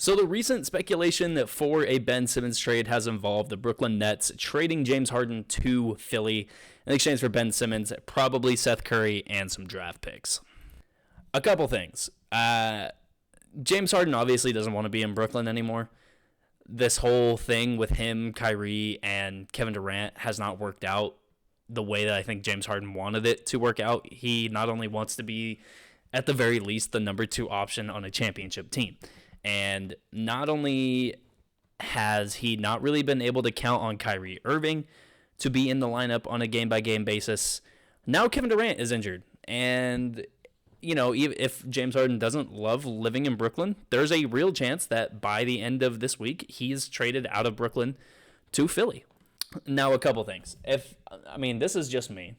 So the recent speculation for a Ben Simmons trade has involved the Brooklyn Nets trading James Harden to Philly in exchange for Ben Simmons, probably Seth Curry, and some draft picks. A couple things. James Harden obviously doesn't want to be in Brooklyn anymore. This whole thing with him, Kyrie, and Kevin Durant has not worked out the way that I think James Harden wanted it to work out. He not only wants to be, at the very least, the number 2 option on a championship team. And not only has he not really been able to count on Kyrie Irving to be in the lineup on a game-by-game basis, now Kevin Durant is injured. And, you know, if James Harden doesn't love living in Brooklyn, there's a real chance that by the end of this week, he's traded out of Brooklyn to Philly. Now, a couple things. This is just me.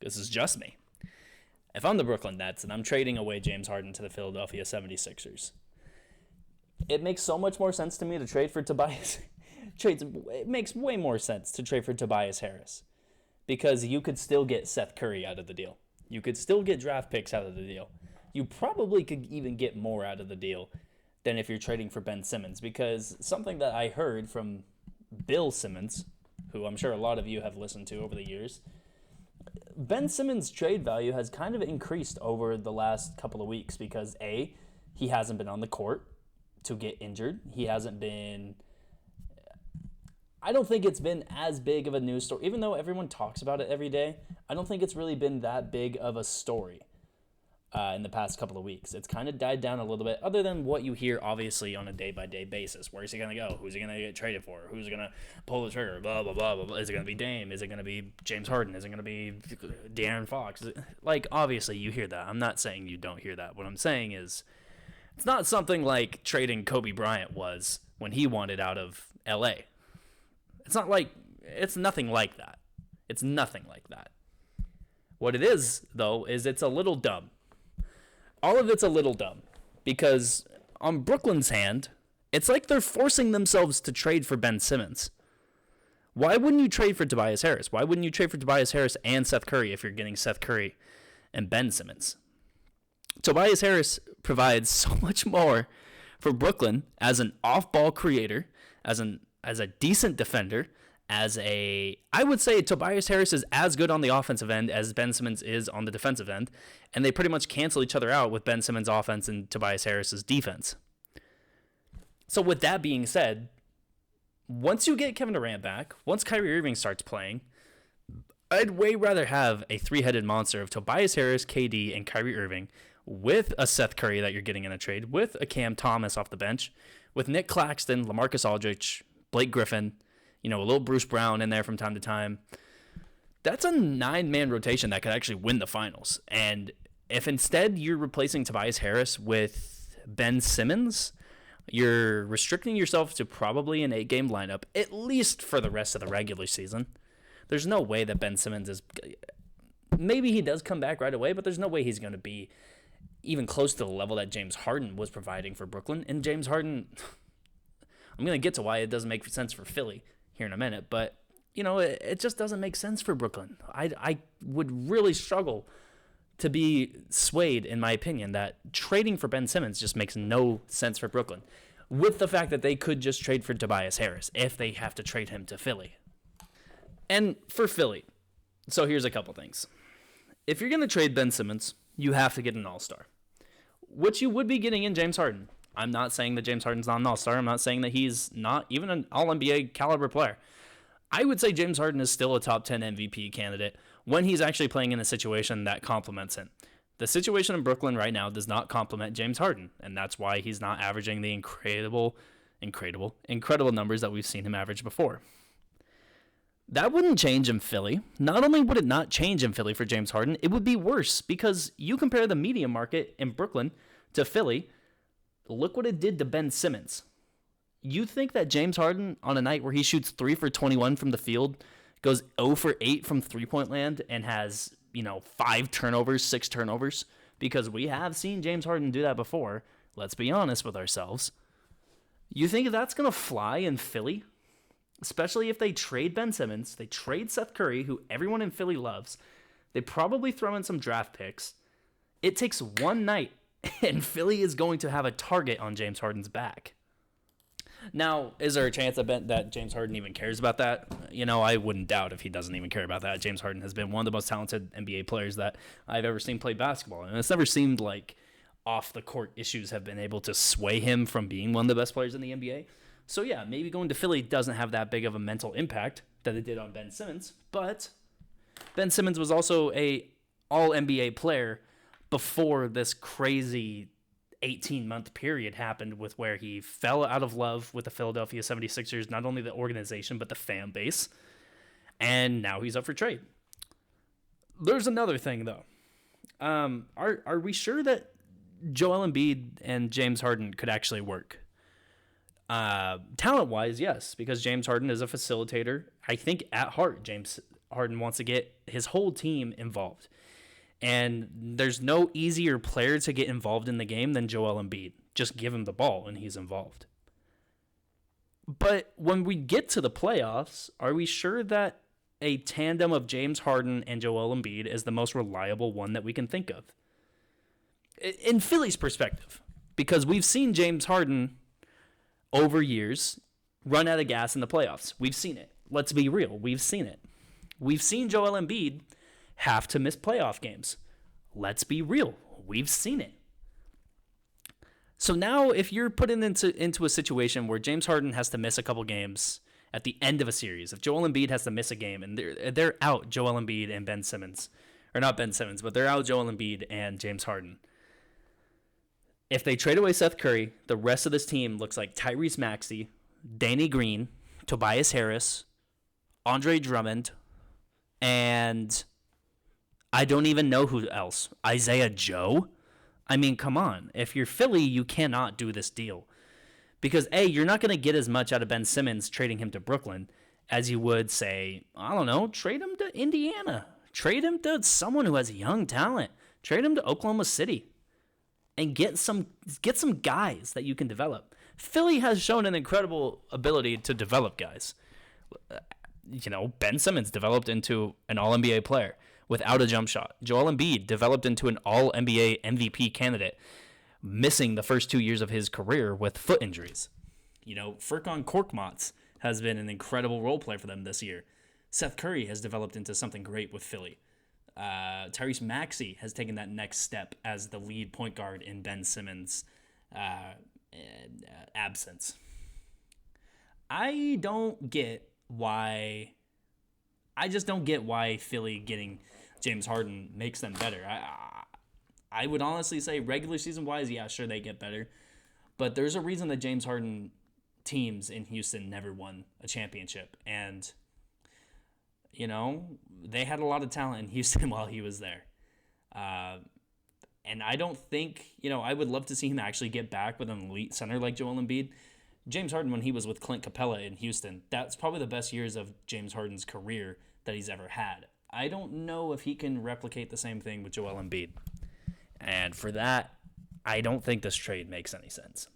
If I'm the Brooklyn Nets and I'm trading away James Harden to the Philadelphia 76ers, it makes so much more sense to me to trade for Tobias. It makes way more sense to trade for Tobias Harris because you could still get Seth Curry out of the deal. You could still get draft picks out of the deal. You probably could even get more out of the deal than if you're trading for Ben Simmons, because something that I heard from Bill Simmons, who I'm sure a lot of you have listened to over the years, Ben Simmons' trade value has kind of increased over the last couple of weeks because A, he hasn't been on the court to get injured. He hasn't been... I don't think it's been as big of a news story. Even though everyone talks about it every day, I don't think it's really been that big of a story in the past couple of weeks. It's kind of died down a little bit, other than what you hear, obviously, on a day-by-day basis. Where is he going to go? Who's he going to get traded for? Who's going to pull the trigger? Blah, blah, blah, blah, blah. Is it going to be Dame? Is it going to be James Harden? Is it going to be De'Aaron Fox? Obviously, you hear that. I'm not saying you don't hear that. What I'm saying is it's not something like trading Kobe Bryant was when he wanted out of L.A. It's nothing like that. It's nothing like that. What it is, though, is it's a little dumb. All of it's a little dumb because on Brooklyn's hand, it's like they're forcing themselves to trade for Ben Simmons. Why wouldn't you trade for Tobias Harris? Why wouldn't you trade for Tobias Harris and Seth Curry if you're getting Seth Curry and Ben Simmons? Tobias Harris provides so much more for Brooklyn as an off-ball creator, as a decent defender, I would say Tobias Harris is as good on the offensive end as Ben Simmons is on the defensive end, and they pretty much cancel each other out with Ben Simmons' offense and Tobias Harris's defense. So with that being said, once you get Kevin Durant back, once Kyrie Irving starts playing, I'd way rather have a 3-headed monster of Tobias Harris, KD, and Kyrie Irving with a Seth Curry that you're getting in a trade, with a Cam Thomas off the bench, with Nick Claxton, LaMarcus Aldridge, Blake Griffin, a little Bruce Brown in there from time to time. That's a 9-man rotation that could actually win the finals. And if instead you're replacing Tobias Harris with Ben Simmons, you're restricting yourself to probably an 8-game lineup, at least for the rest of the regular season. There's no way that Ben Simmons is... Maybe he does come back right away, but there's no way he's going to be even close to the level that James Harden was providing for Brooklyn. And James Harden... I'm going to get to why it doesn't make sense for Philly here in a minute, but, it just doesn't make sense for Brooklyn. I would really struggle to be swayed, in my opinion, that trading for Ben Simmons just makes no sense for Brooklyn, with the fact that they could just trade for Tobias Harris if they have to trade him to Philly. And for Philly, so here's a couple things. If you're going to trade Ben Simmons, you have to get an all-star, which you would be getting in James Harden. I'm not saying that James Harden's not an all-star. I'm not saying that he's not even an all-NBA caliber player. I would say James Harden is still a top 10 MVP candidate when he's actually playing in a situation that complements him. The situation in Brooklyn right now does not complement James Harden, and that's why he's not averaging the incredible numbers that we've seen him average before. That wouldn't change in Philly. Not only would it not change in Philly for James Harden, it would be worse because you compare the media market in Brooklyn to Philly. Look what it did to Ben Simmons. You think that James Harden, on a night where he shoots 3 for 21 from the field, goes 0 for 8 from three-point land, and has, 5 turnovers, 6 turnovers? Because we have seen James Harden do that before. Let's be honest with ourselves. You think that's going to fly in Philly? Especially if they trade Ben Simmons, they trade Seth Curry, who everyone in Philly loves. They probably throw in some draft picks. It takes one night And Philly is going to have a target on James Harden's back. Now, is there a chance that James Harden even cares about that? I wouldn't doubt if he doesn't even care about that. James Harden has been one of the most talented NBA players that I've ever seen play basketball. And it's never seemed like off-the-court issues have been able to sway him from being one of the best players in the NBA. So, yeah, maybe going to Philly doesn't have that big of a mental impact that it did on Ben Simmons. But Ben Simmons was also a all-NBA player before this crazy 18-month period happened with where he fell out of love with the Philadelphia 76ers, not only the organization, but the fan base. And now he's up for trade. There's another thing, though. Are we sure that Joel Embiid and James Harden could actually work? Talent-wise, yes, because James Harden is a facilitator. I think at heart, James Harden wants to get his whole team involved. And there's no easier player to get involved in the game than Joel Embiid. Just give him the ball and he's involved. But when we get to the playoffs, are we sure that a tandem of James Harden and Joel Embiid is the most reliable one that we can think of? In Philly's perspective, because we've seen James Harden over years run out of gas in the playoffs. We've seen it. Let's be real. We've seen it. We've seen Joel Embiid have to miss playoff games. Let's be real. We've seen it. So now if you're put into a situation where James Harden has to miss a couple games at the end of a series, if Joel Embiid has to miss a game and they're out Joel Embiid and Ben Simmons, or not Ben Simmons, but they're out Joel Embiid and James Harden. If they trade away Seth Curry, the rest of this team looks like Tyrese Maxey, Danny Green, Tobias Harris, Andre Drummond, and I don't even know who else. Isaiah Joe? I mean, come on. If you're Philly, you cannot do this deal. Because, A, you're not going to get as much out of Ben Simmons trading him to Brooklyn as you would, say, I don't know, trade him to Indiana. Trade him to someone who has young talent. Trade him to Oklahoma City. And get some guys that you can develop. Philly has shown an incredible ability to develop guys. Ben Simmons developed into an All-NBA player without a jump shot. Joel Embiid developed into an All-NBA MVP candidate, missing the first 2 years of his career with foot injuries. Furkan Korkmaz has been an incredible role player for them this year. Seth Curry has developed into something great with Philly. Tyrese Maxey has taken that next step as the lead point guard in Ben Simmons' absence. I just don't get why Philly getting James Harden makes them better. I would honestly say regular season wise, yeah, sure they get better. But there's a reason that James Harden teams in Houston never won a championship. And, they had a lot of talent in Houston while he was there. And I don't think, I would love to see him actually get back with an elite center like Joel Embiid. James Harden, when he was with Clint Capella in Houston, that's probably the best years of James Harden's career that he's ever had. I don't know if he can replicate the same thing with Joel Embiid. And for that, I don't think this trade makes any sense.